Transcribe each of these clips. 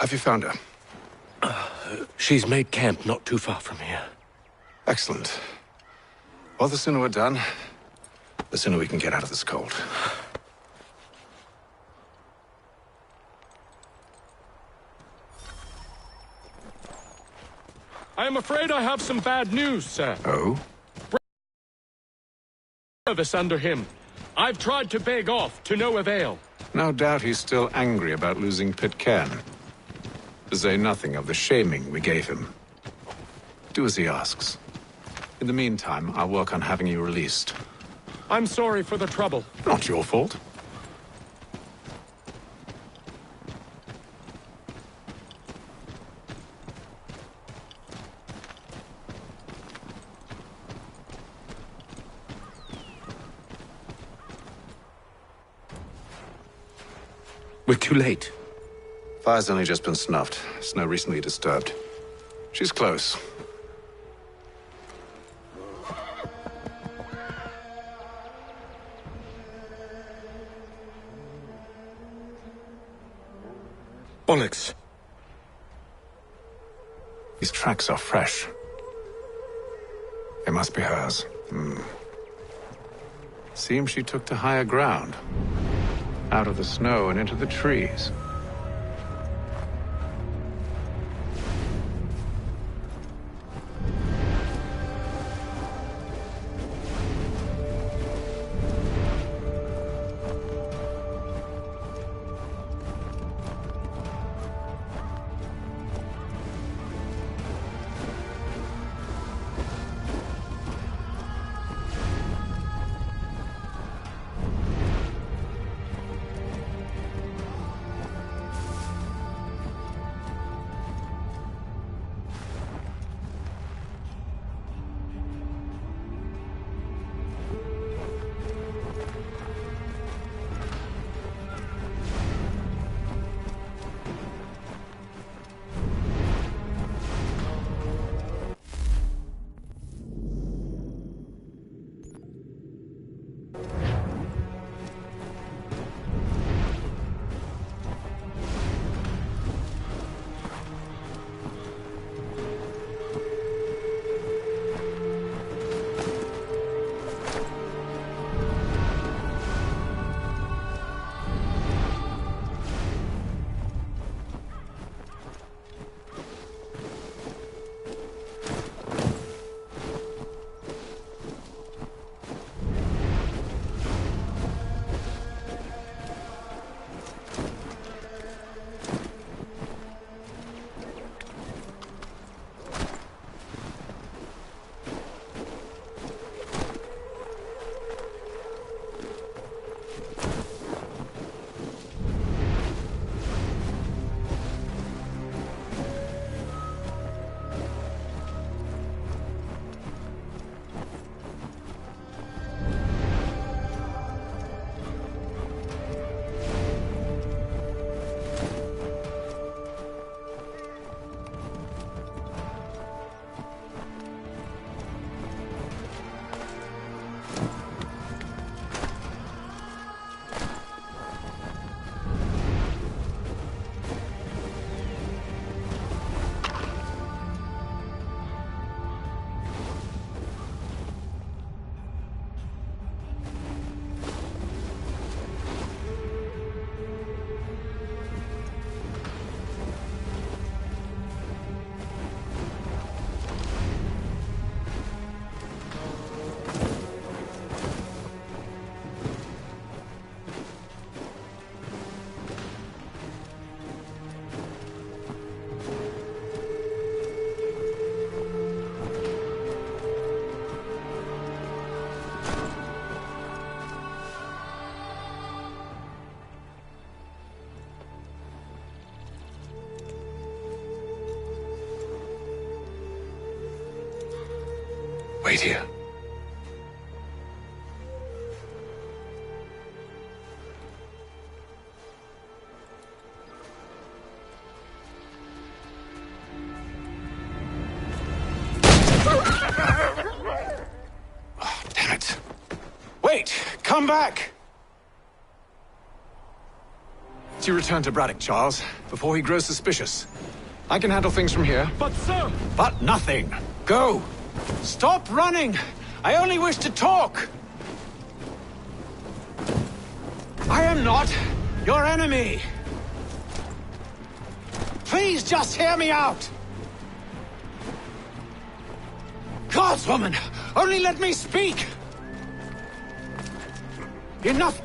Have you found her? She's made camp not too far from here. Excellent. Well, the sooner we're done, the sooner we can get out of this cold. I am afraid I have some bad news, sir. Oh? Service under him. I've tried to beg off, to no avail. No doubt he's still angry about losing Pitcairn. To say nothing of the shaming we gave him. Do as he asks. In the meantime, I'll work on having you released. I'm sorry for the trouble. Not your fault. We're too late. Fire's only just been snuffed. Snow recently disturbed. She's close. Bollocks. These tracks are fresh. They must be hers. Seems she took to higher ground. Out of the snow and into the trees. Wait here. Oh, damn it. Wait! Come back! you return to Braddock, Charles, before he grows suspicious. I can handle things from here. But sir! But nothing! Go! Stop running! I only wish to talk! I am not your enemy! Please just hear me out! Gods, woman! Only let me speak! Enough!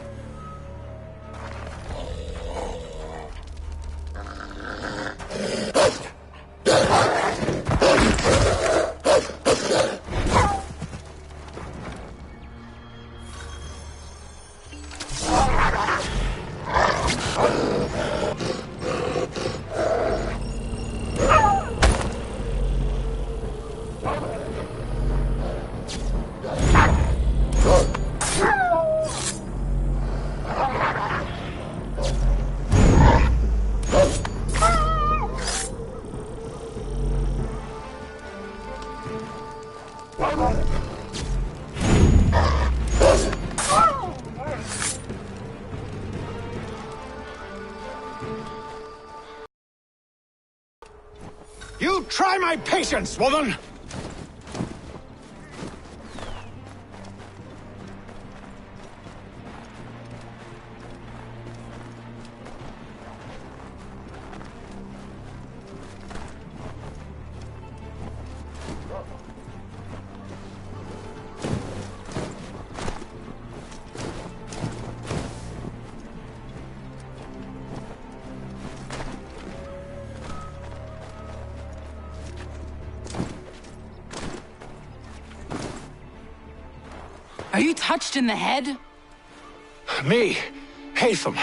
You try my patience, woman! Are you touched in the head? Me, Hatham.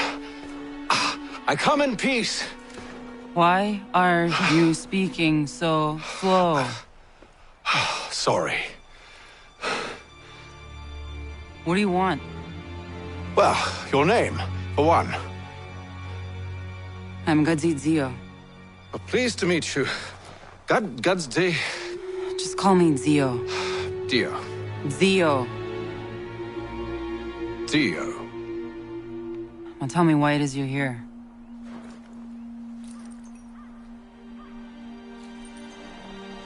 I come in peace. Why are you speaking so slow? Sorry. What do you want? Well, your name, for one. I'm Gadzit Zio. Pleased to meet you. God's day. Just call me Zio. Dio. Zio. Dio. Now tell me why it is you're here.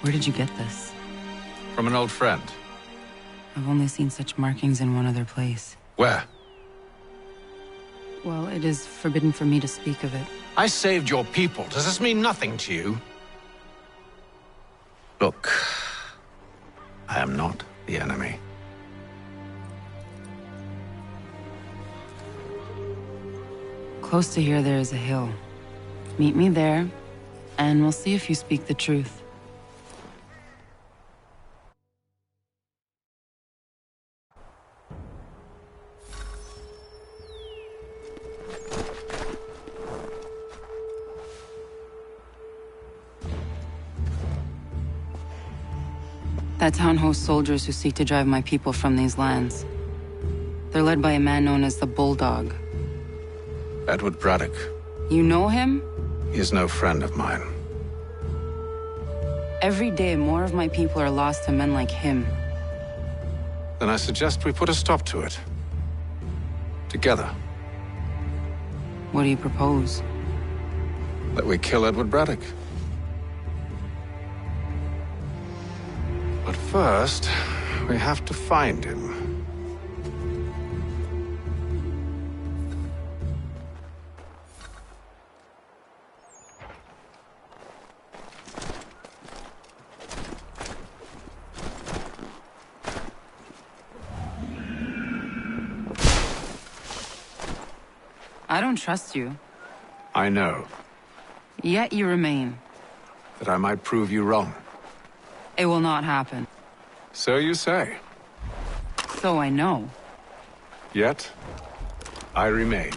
Where did you get this? From an old friend. I've only seen such markings in one other place. Where? Well, it is forbidden for me to speak of it. I saved your people. Does this mean nothing to you? Look, I am not the enemy. Close to here, there is a hill. Meet me there, and we'll see if you speak the truth. That town hosts soldiers who seek to drive my people from these lands. They're led by a man known as the Bulldog. Edward Braddock. You know him? He is no friend of mine. Every day, more of my people are lost to men like him. Then I suggest we put a stop to it. Together. What do you propose? That we kill Edward Braddock. But first, we have to find him. I don't trust you. I know. Yet you remain. That I might prove you wrong. It will not happen. So you say. So I know. Yet, I remain.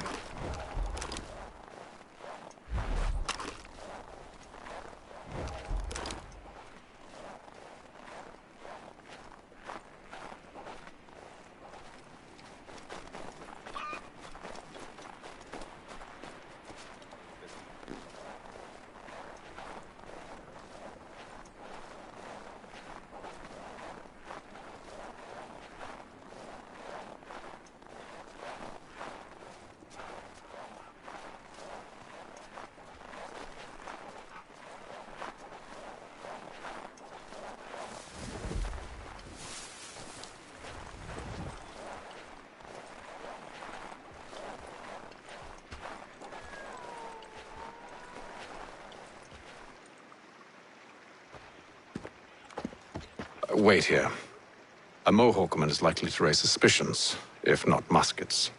wait here. A Mohawkman is likely to raise suspicions, if not muskets.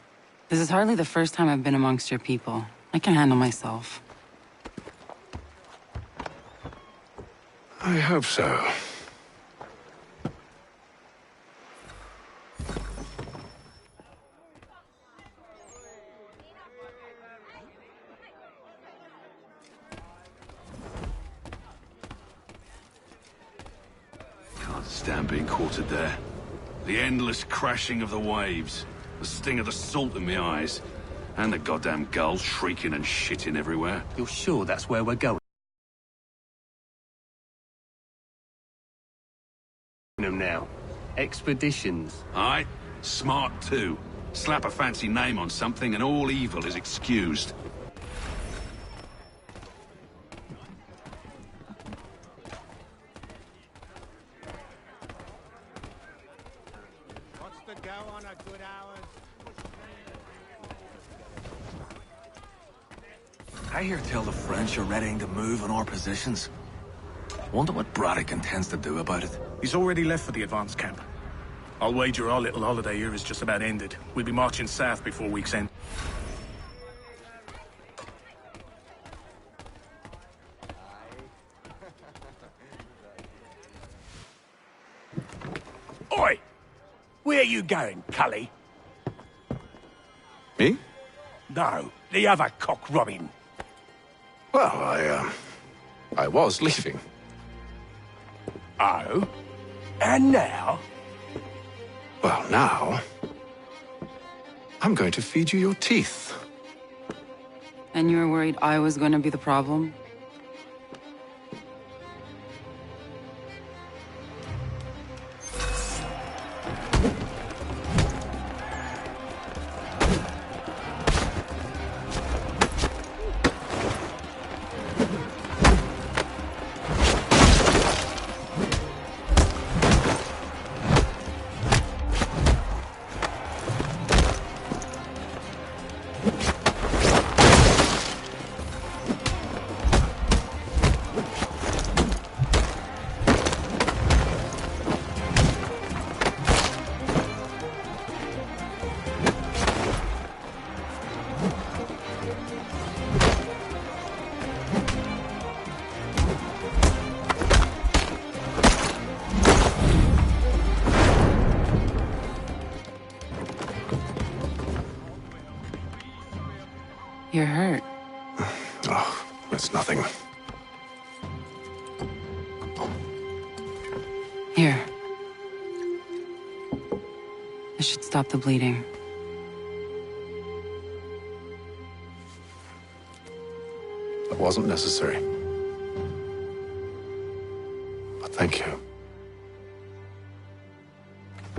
This is hardly the first time I've been amongst your people. I can handle myself. I hope so. Can't stand being quartered there. The endless crashing of the waves, the sting of the salt in my eyes, and the goddamn gulls shrieking and shitting everywhere. You're sure that's where we're going? Them now. Expeditions. Aye, smart too. Slap a fancy name on something and all evil is excused. What's the go on a good hours? I hear tell the French are readying to move on our positions. Wonder what Braddock intends to do about it. He's already left for the advance camp. I'll wager our little holiday here is just about ended. We'll be marching south before week's end. Oi! Where you going, Cully? Me? No, the other cock Robin. Well, I was leaving. Oh? And now? Well, now... I'm going to feed you your teeth. And you were worried I was going to be the problem? You're hurt. Oh, it's nothing. Here. This should stop the bleeding. That wasn't necessary. But thank you.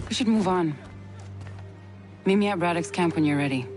We should move on. Meet me at Braddock's camp when you're ready.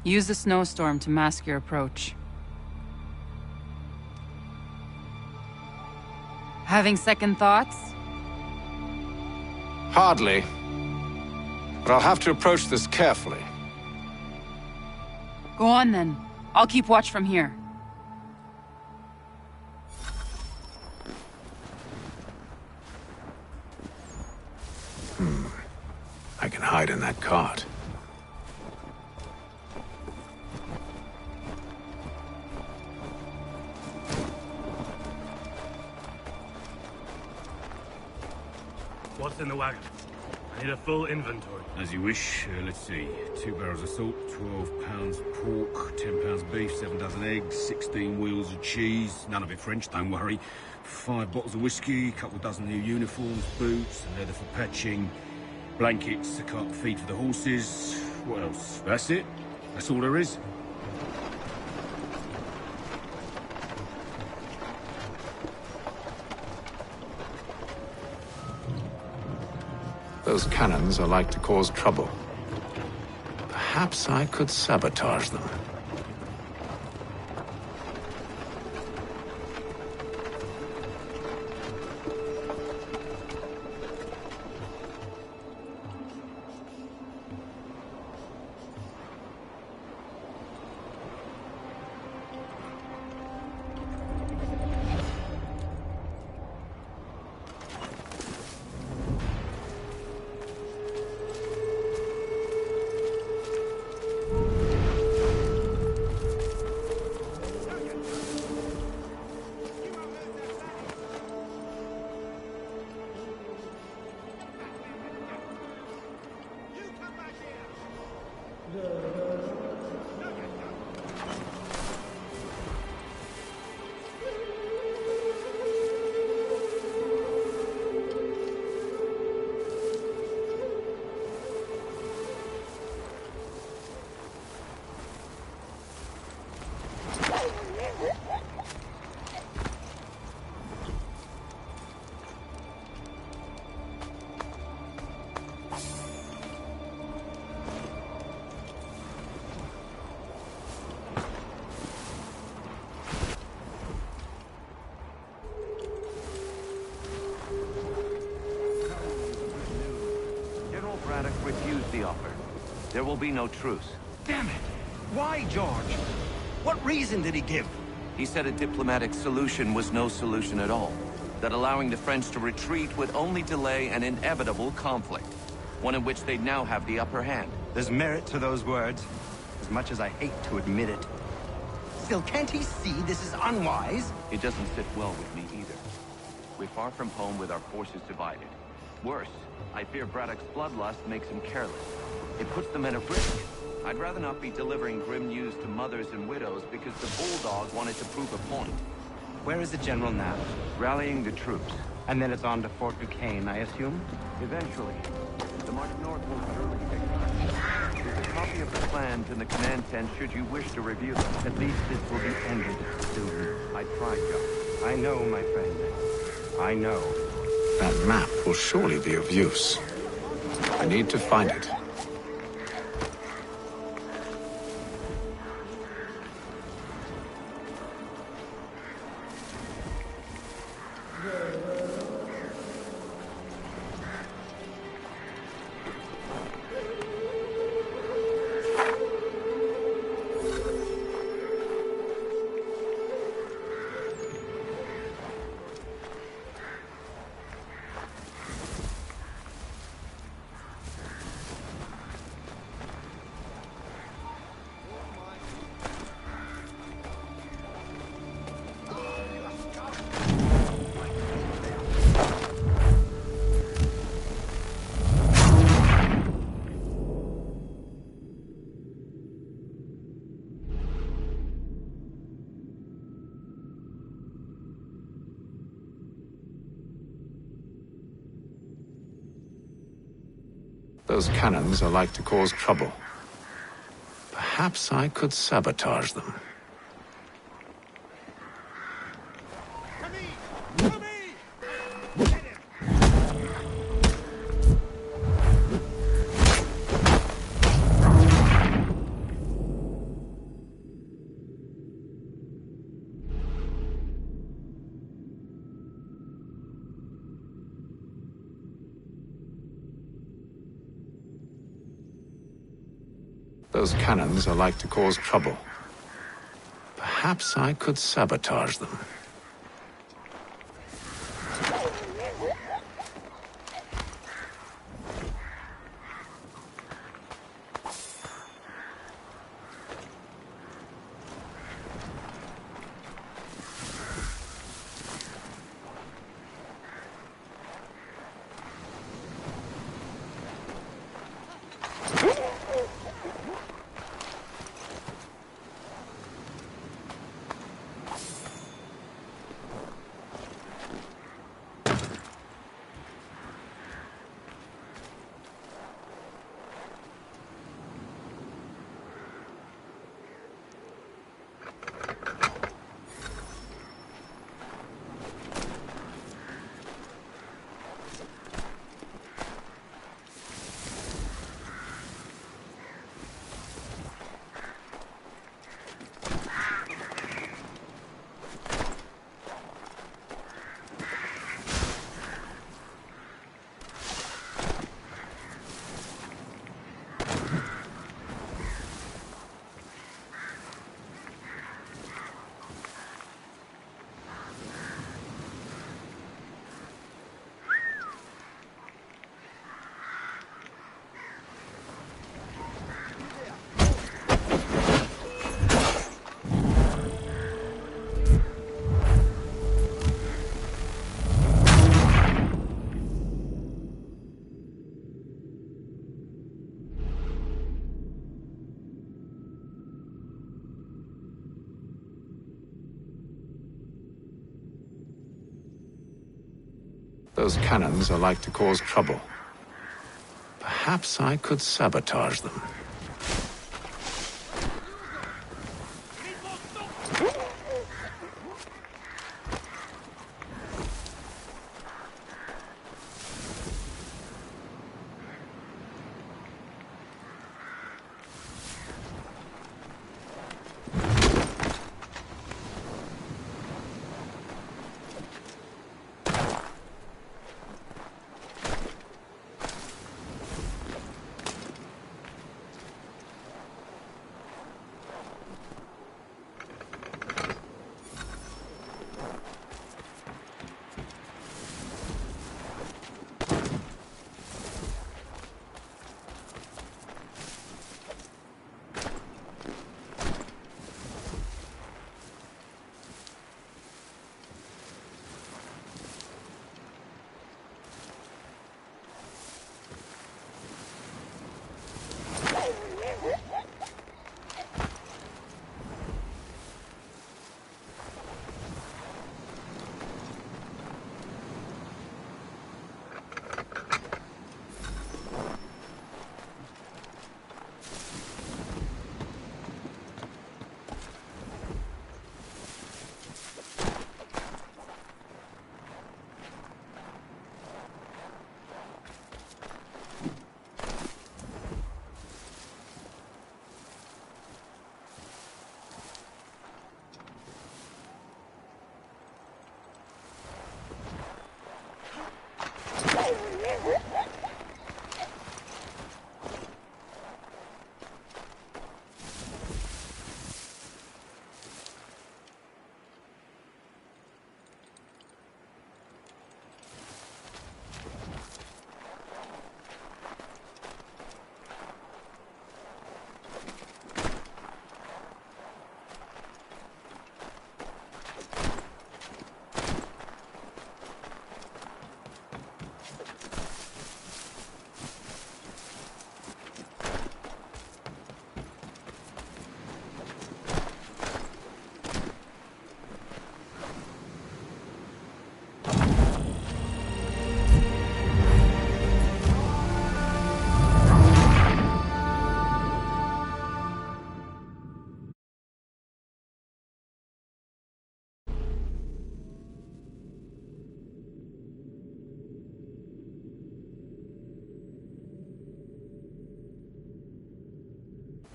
Use the snowstorm to mask your approach. Having second thoughts? Hardly. But I'll have to approach this carefully. Go on then. I'll keep watch from here. I can hide in that cart. What's in the wagon? I need a full inventory. As you wish. Let's see. 2 barrels of salt, 12 pounds pork, 10 pounds beef, 7 dozen eggs, 16 wheels of cheese. None of it French, don't worry. 5 bottles of whiskey, couple dozen new uniforms, boots, and leather for patching, blankets, a cart feed for the horses. What else? That's it. That's all there is. Those cannons are like to cause trouble. Perhaps I could sabotage them. Refused the offer. There will be no truce. Damn it! Why, George? What reason did he give? He said a diplomatic solution was no solution at all. That allowing the French to retreat would only delay an inevitable conflict. One in which they'd now have the upper hand. There's merit to those words, as much as I hate to admit it. Still, can't he see this is unwise? It doesn't sit well with me either. We're far from home with our forces divided. Worse, I fear Braddock's bloodlust makes him careless. It puts the men at risk. I'd rather not be delivering grim news to mothers and widows because the Bulldog wanted to prove a point. Where is the General now? Rallying the troops. And then it's on to Fort Duquesne, I assume? Eventually. The march north will surely take time. There's a copy of the plans in the command tent should you wish to review them. At least this will be ended soon. I tried, John. I know, my friend. I know. That map will surely be of use. I need to find it. Those cannons are like to cause trouble. Perhaps I could sabotage them. Those cannons are like to cause trouble. Perhaps I could sabotage them. Those cannons are like to cause trouble. Perhaps I could sabotage them.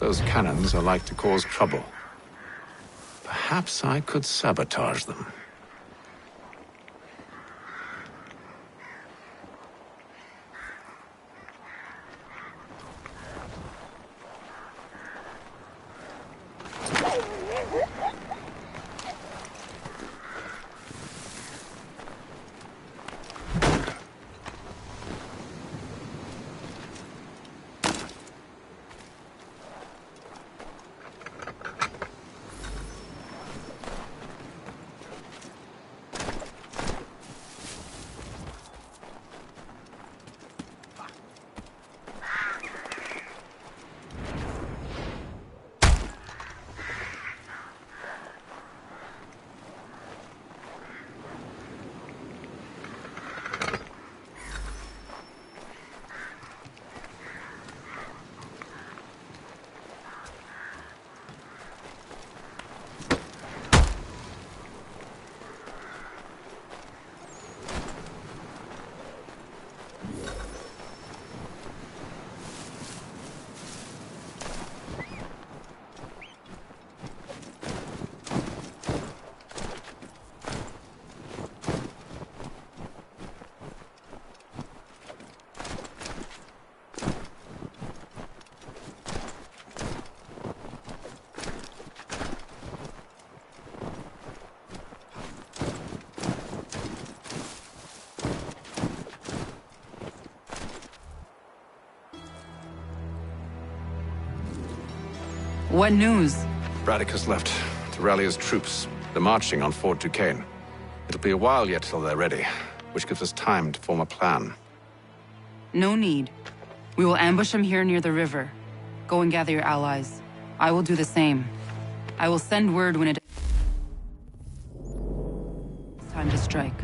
Those cannons are like to cause trouble. Perhaps I could sabotage them. What news? Braddock has left to rally his troops. They're marching on Fort Duquesne. It'll be a while yet till they're ready, which gives us time to form a plan. No need. We will ambush them here near the river. Go and gather your allies. I will do the same. I will send word when it's time to strike.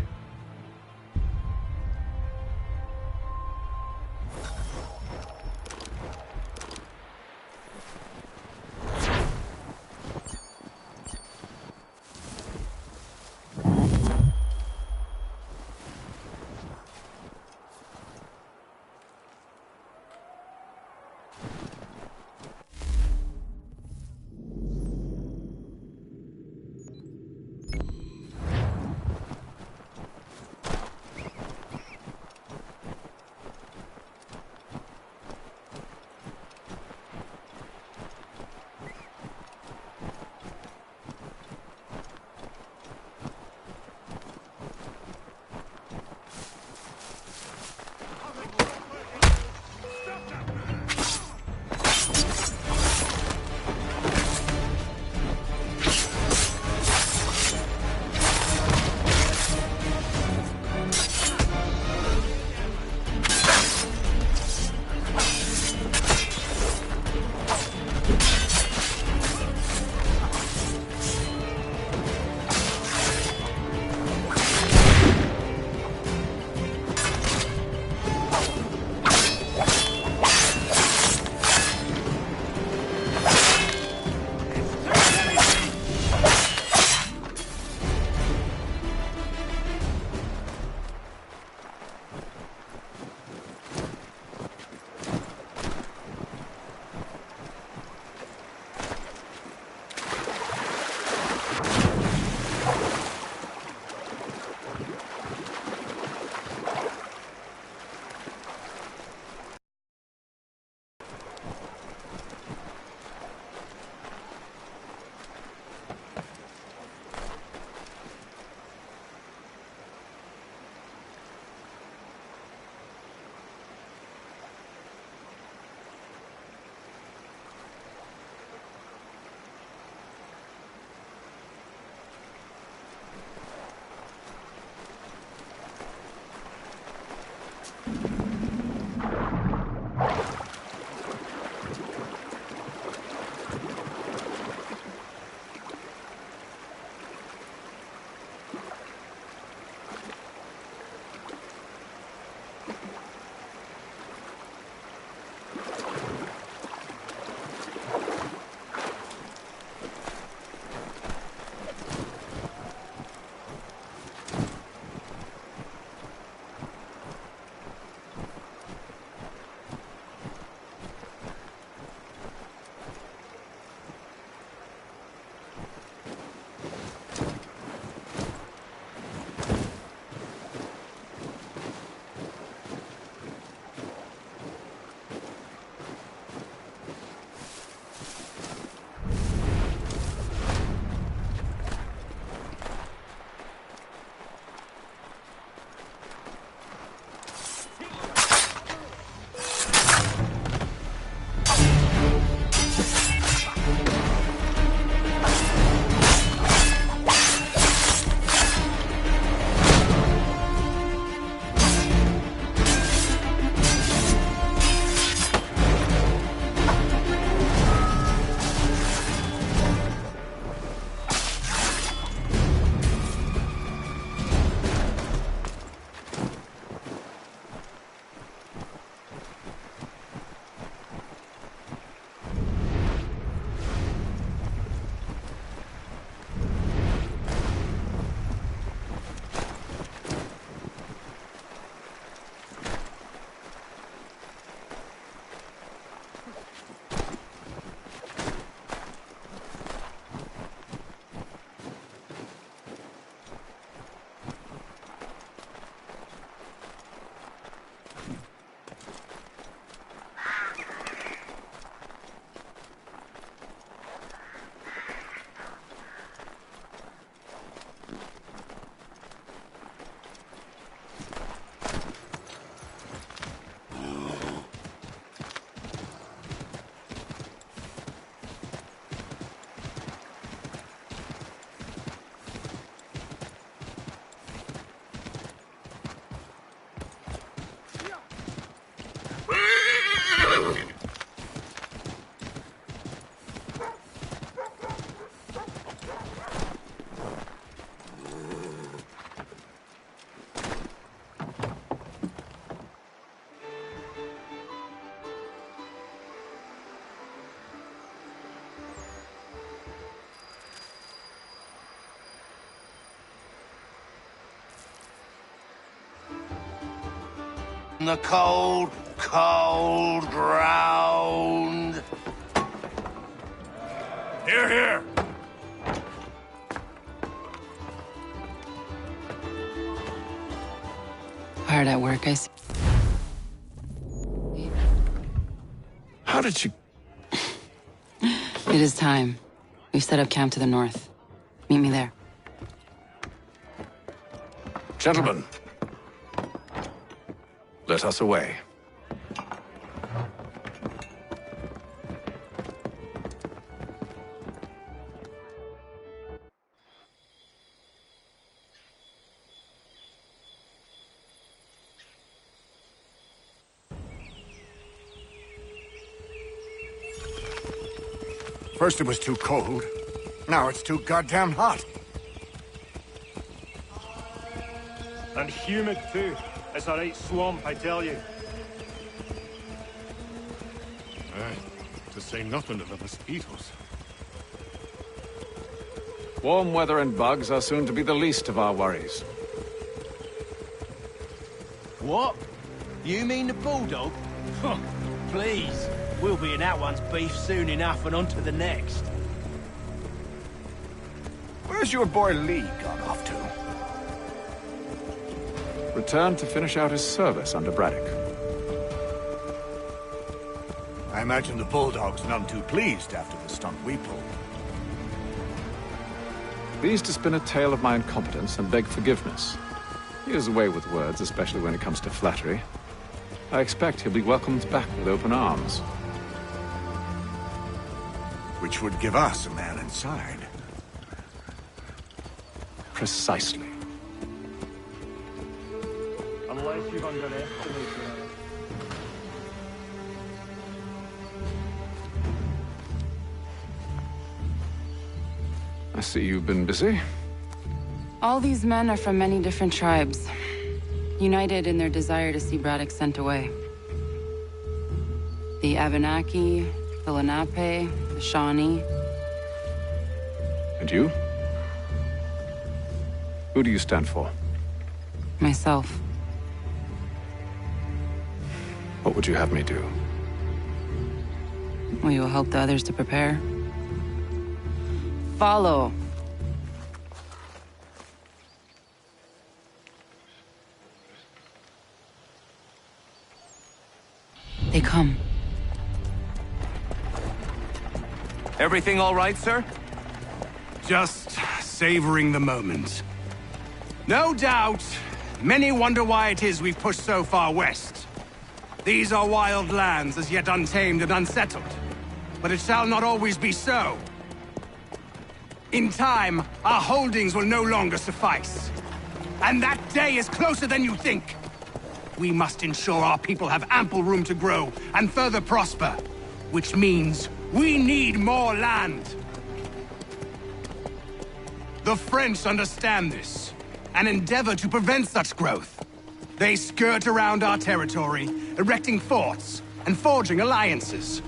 The cold, cold ground. Here, here. Hard at work, I see. How did you... It is time. We've set up camp to the north. Meet me there. Gentlemen, let us away. First it was too cold. Now it's too goddamn hot. And humid too. It's a right swamp, I tell you. Aye, to say nothing of the mosquitoes. Warm weather and bugs are soon to be the least of our worries. What? You mean the bulldog? Huh, please. We'll be in that one's beef soon enough and on to the next. Where's your boy Lee gone off to? Returned to finish out his service under Braddock. I imagine the bulldog's none too pleased after the stunt we pulled. Pleased to spin a tale of my incompetence and beg forgiveness. He is away with words, especially when it comes to flattery. I expect he'll be welcomed back with open arms. Which would give us a man inside. Precisely. Unless you've underestimated us. I see you've been busy. All these men are from many different tribes, united in their desire to see Braddock sent away. The Abenaki, the Lenape, the Shawnee. And you? Who do you stand for? Myself. What would you have me do? Will you help the others to prepare? Follow. They come. Everything all right, sir? Just savoring the moment. No doubt, many wonder why it is we've pushed so far west. These are wild lands, as yet untamed and unsettled. But it shall not always be so. In time, our holdings will no longer suffice. And that day is closer than you think. We must ensure our people have ample room to grow and further prosper. Which means we need more land. The French understand this, and endeavor to prevent such growth. They skirt around our territory, erecting forts and forging alliances,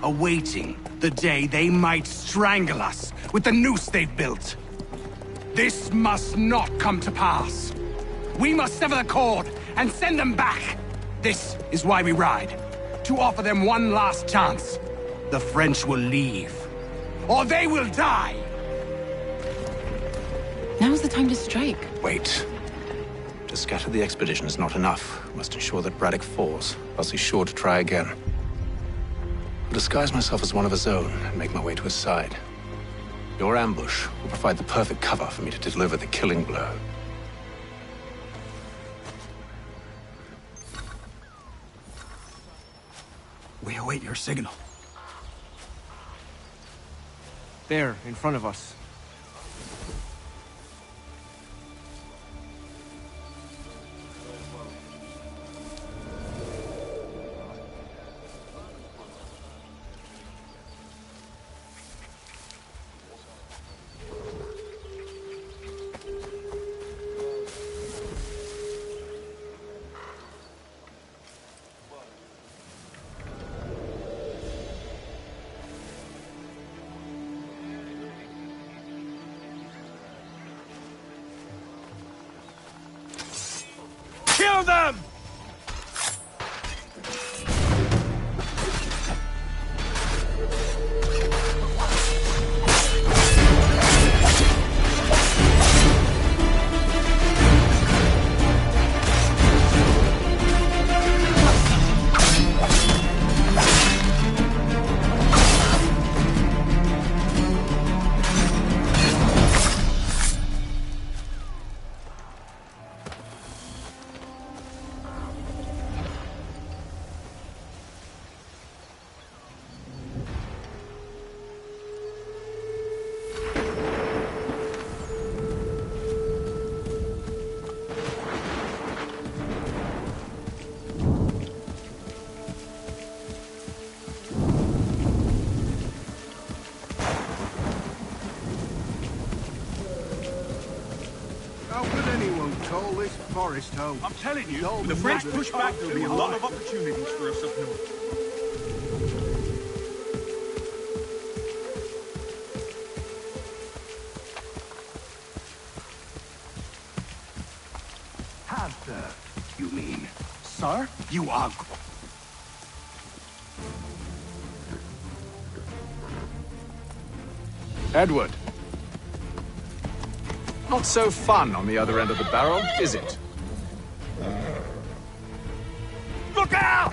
awaiting the day they might strangle us with the noose they've built. This must not come to pass. We must sever the cord and send them back. This is why we ride, to offer them one last chance. The French will leave, or they will die. Now's the time to strike. Wait. To scatter the expedition is not enough. We must ensure that Braddock falls, else he's sure to try again. I'll disguise myself as one of his own and make my way to his side. Your ambush will provide the perfect cover for me to deliver the killing blow. We await your signal. There, in front of us. Kill them! How could anyone call this forest home? I'm telling you, with the French push back, there'll be a lot of opportunities for us up north. Have, you mean? Sir? You are... Edward. Not so fun on the other end of the barrel, is it? Look out!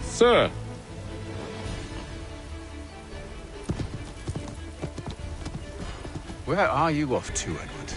Sir! Where are you off to, Edward?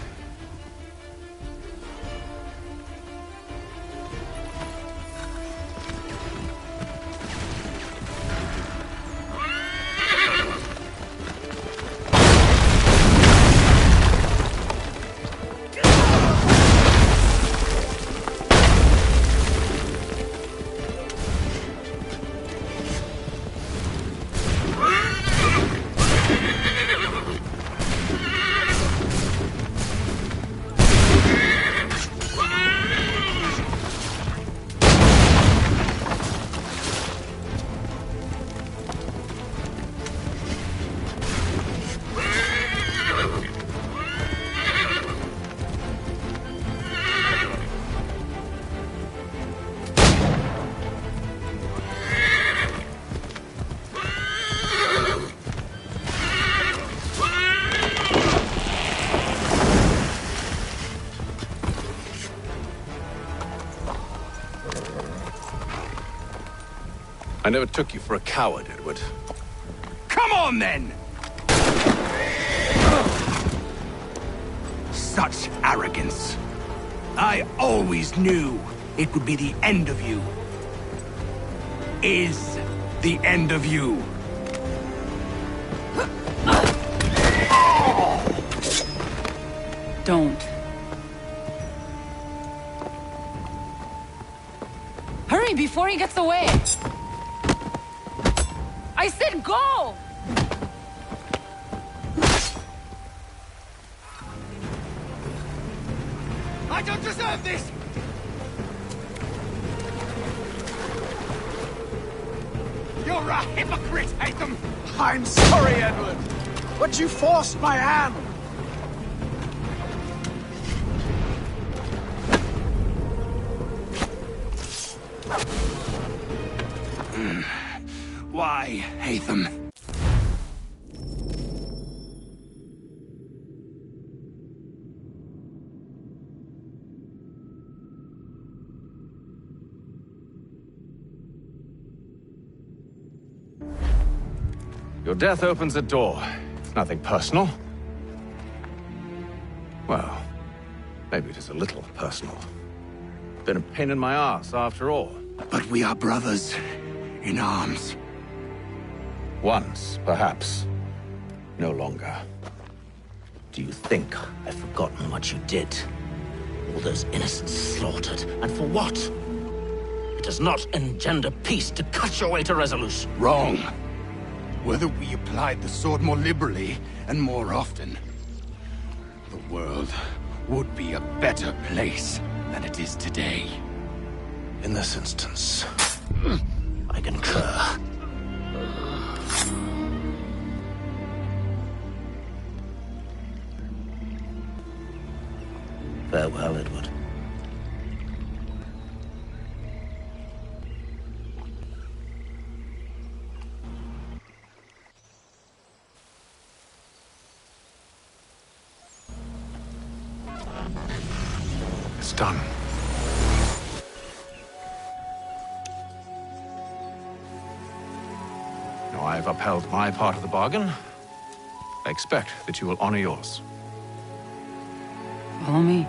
I never took you for a coward, Edward. Come on, then! Such arrogance. I always knew it would be the end of you. Is the end of you. Don't. Hurry before he gets away! I said go! I don't deserve this! You're a hypocrite, Hatham! I'm sorry, Edward, but you forced my hand. Why, Hatham? Your death opens a door. It's nothing personal. Well, maybe it is a little personal. Been a pain in my ass, after all. But we are brothers in arms. Once, perhaps. No longer. Do you think I've forgotten what you did? All those innocents slaughtered, and for what? It does not engender peace to cut your way to resolution. Wrong. Whether we applied the sword more liberally and more often, the world would be a better place than it is today. In this instance, I concur. Farewell, Edward. It's done. Now I've upheld my part of the bargain. I expect that you will honor yours. Follow me.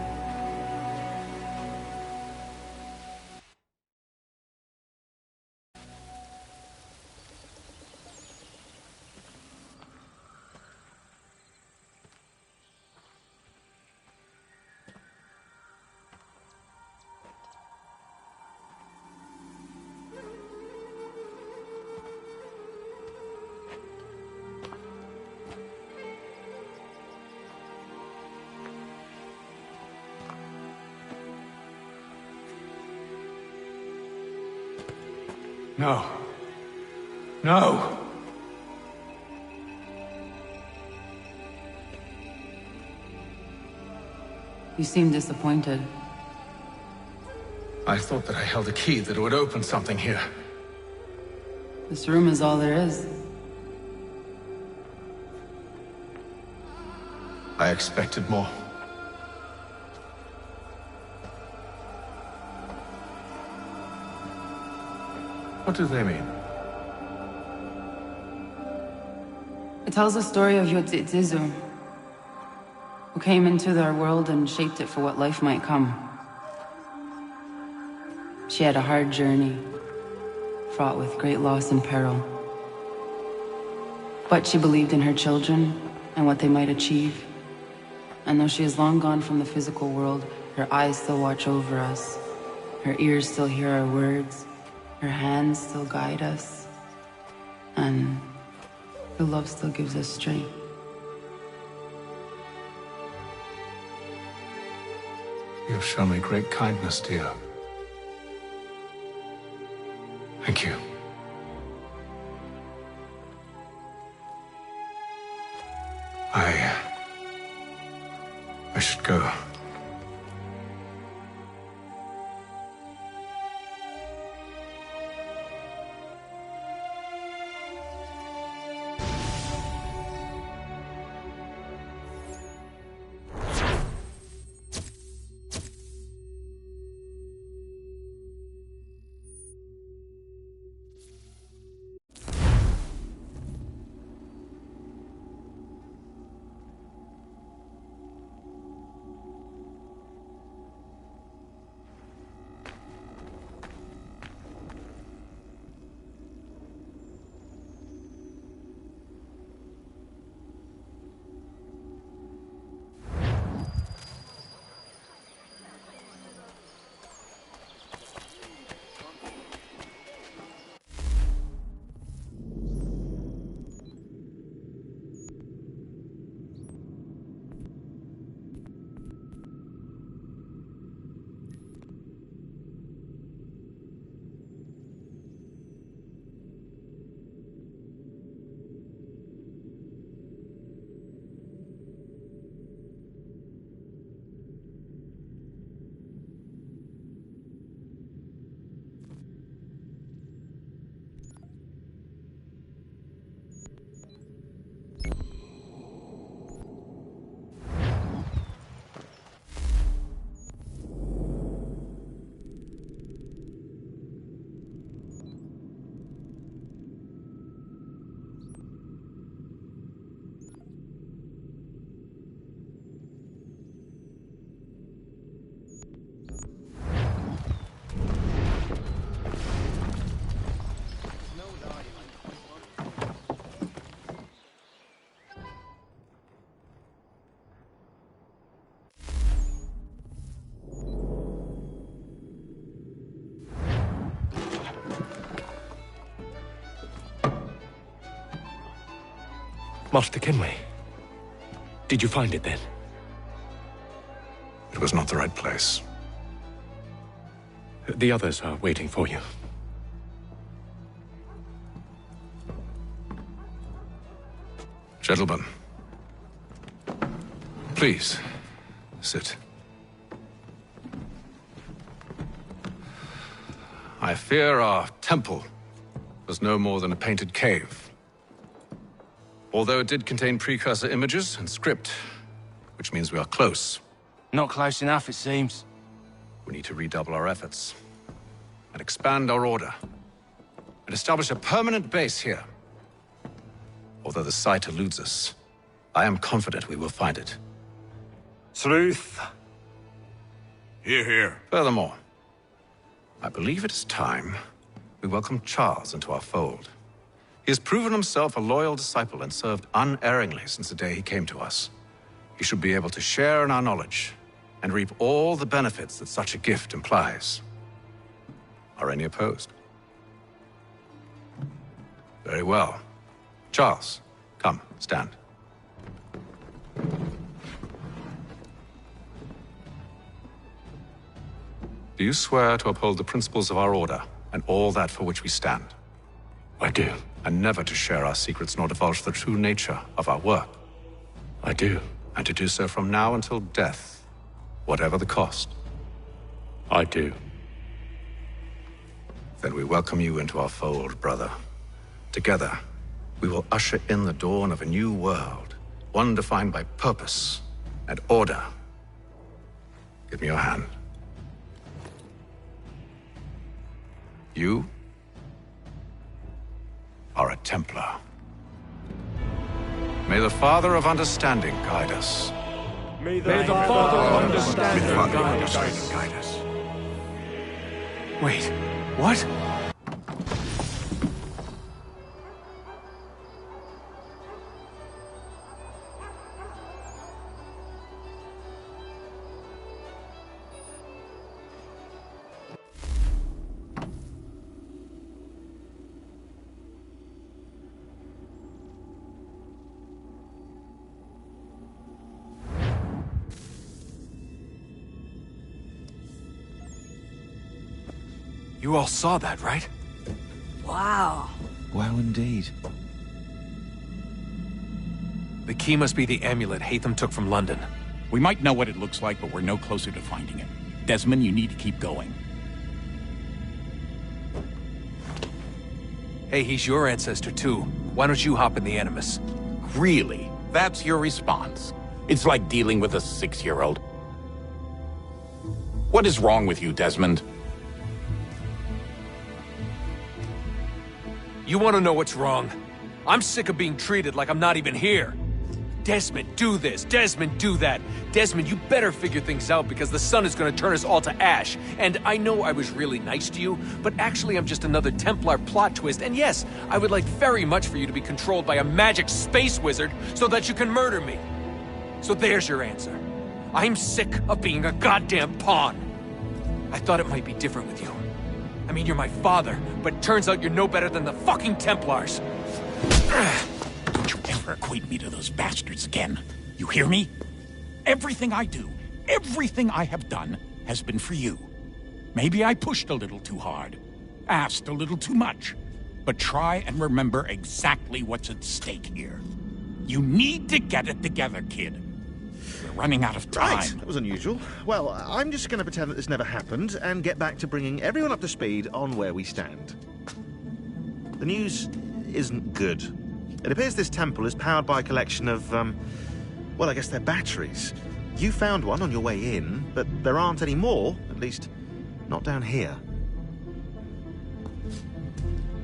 No. No! You seem disappointed. I thought that I held a key that would open something here. This room is all there is. I expected more. What do they mean? It tells the story of Yotzitzizu, who came into their world and shaped it for what life might come. She had a hard journey, fraught with great loss and peril. But she believed in her children and what they might achieve. And though she is long gone from the physical world, her eyes still watch over us. Her ears still hear our words. Her hands still guide us. And her love still gives us strength. You've shown me great kindness, dear. Thank you. I should go. Master Kenway. Did you find it then? It was not the right place. The others are waiting for you. Gentlemen, please, sit. I fear our temple was no more than a painted cave. Although it did contain precursor images and script, which means we are close. Not close enough, it seems. We need to redouble our efforts and expand our order and establish a permanent base here. Although the site eludes us, I am confident we will find it. Truth. Hear, hear. Furthermore, I believe it is time we welcome Charles into our fold. He has proven himself a loyal disciple and served unerringly since the day he came to us. He should be able to share in our knowledge and reap all the benefits that such a gift implies. Are any opposed? Very well. Charles, come, stand. Do you swear to uphold the principles of our order and all that for which we stand? I do. And never to share our secrets nor divulge the true nature of our work? I do. And to do so from now until death, whatever the cost? I do. Then we welcome you into our fold, brother. Together, we will usher in the dawn of a new world, one defined by purpose and order. Give me your hand. You are a Templar. May the Father of Understanding guide us. May the Father of Understanding guide us. Wait, what? You all saw that, right? Wow. Wow, indeed. The key must be the amulet Hatham took from London. We might know what it looks like, but we're no closer to finding it. Desmond, you need to keep going. Hey, he's your ancestor too. Why don't you hop in the Animus? Really? That's your response? It's like dealing with a 6-year-old. What is wrong with you, Desmond? You want to know what's wrong? I'm sick of being treated like I'm not even here. Desmond, do this. Desmond, do that. Desmond, you better figure things out because the sun is going to turn us all to ash. And I know I was really nice to you, but actually I'm just another Templar plot twist. And yes, I would like very much for you to be controlled by a magic space wizard so that you can murder me. So there's your answer. I'm sick of being a goddamn pawn. I thought it might be different with you. I mean, you're my father, but turns out you're no better than the fucking Templars. Don't you ever equate me to those bastards again. You hear me? Everything I do, everything I have done, has been for you. Maybe I pushed a little too hard, asked a little too much, but try and remember exactly what's at stake here. You need to get it together, kid. We're running out of time. Right, that was unusual. Well, I'm just going to pretend that this never happened and get back to bringing everyone up to speed on where we stand. The news isn't good. It appears this temple is powered by a collection of, well, I guess they're batteries. You found one on your way in, but there aren't any more, at least not down here.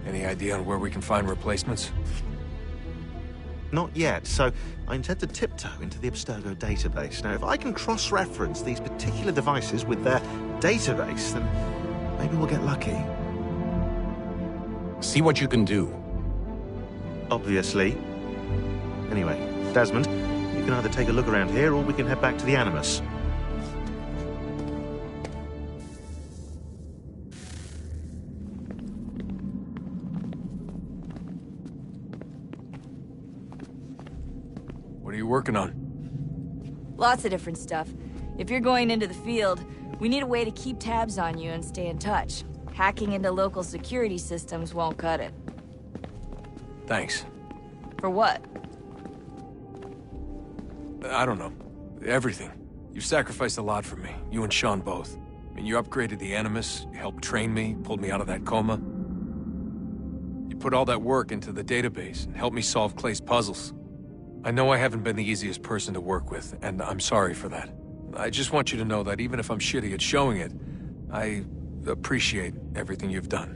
Any idea on where we can find replacements? Not yet, so I intend to tiptoe into the Abstergo database. Now, if I can cross-reference these particular devices with their database, then maybe we'll get lucky. See what you can do. Obviously. Anyway, Desmond, you can either take a look around here or we can head back to the Animus. What are you working on? Lots of different stuff. If you're going into the field, we need a way to keep tabs on you and stay in touch. Hacking into local security systems won't cut it. Thanks. For what? I don't know. Everything. You've sacrificed a lot for me. You and Sean both. mean, you upgraded the Animus, you helped train me, pulled me out of that coma. You put all that work into the database and helped me solve Clay's puzzles. I know I haven't been the easiest person to work with, and I'm sorry for that. I just want you to know that even if I'm shitty at showing it, I appreciate everything you've done.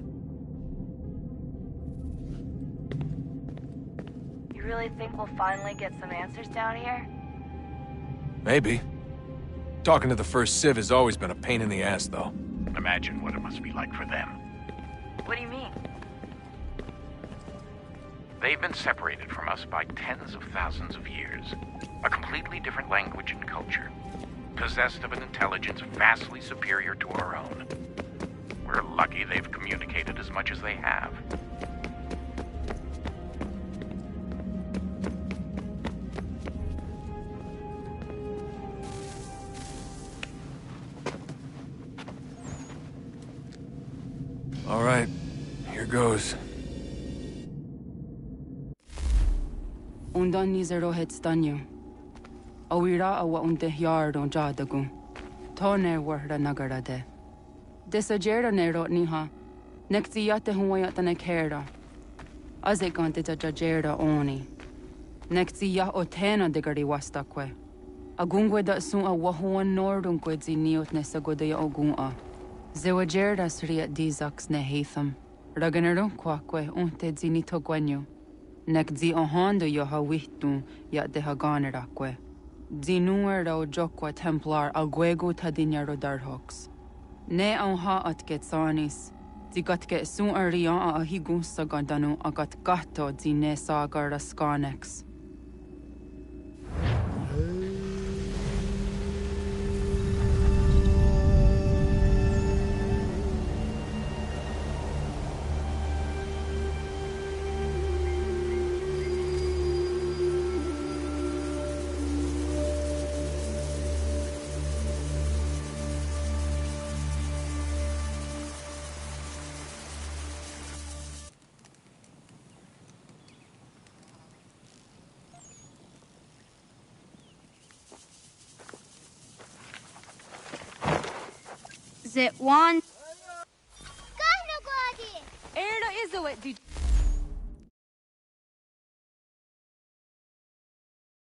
You really think we'll finally get some answers down here? Maybe. Talking to the first Civ has always been a pain in the ass, though. Imagine what it must be like for them. What do you mean? They've been separated from us by tens of thousands of years. A completely different language and culture. Possessed of an intelligence vastly superior to our own. We're lucky they've communicated as much as they have. All right, here goes. Undan ni zero het stanyo. Awira awa unde yard on jadagu. Toner warda nagara de. Desajera nero niha. Nekti yate huwayata nekera. Azekante jajera oni. Nekti ya otena degari wastakwe. Agungwe da sun a wahuan nordun kwedzi niot nesagoda ya ogun. Zewajera sriat dizax ne heatham. Raganero kwakwe unte zinito gwenyo. Nek zi ohando yo hawitu ya de haganerakwe. Zinuer o jokwa templar alguego tadinyaro darhox. Ne ha at getsanis. Zi gatke sun arian a higun sagandanu agat gato zi ne sagar skanex. Is it one? Erdo is a wet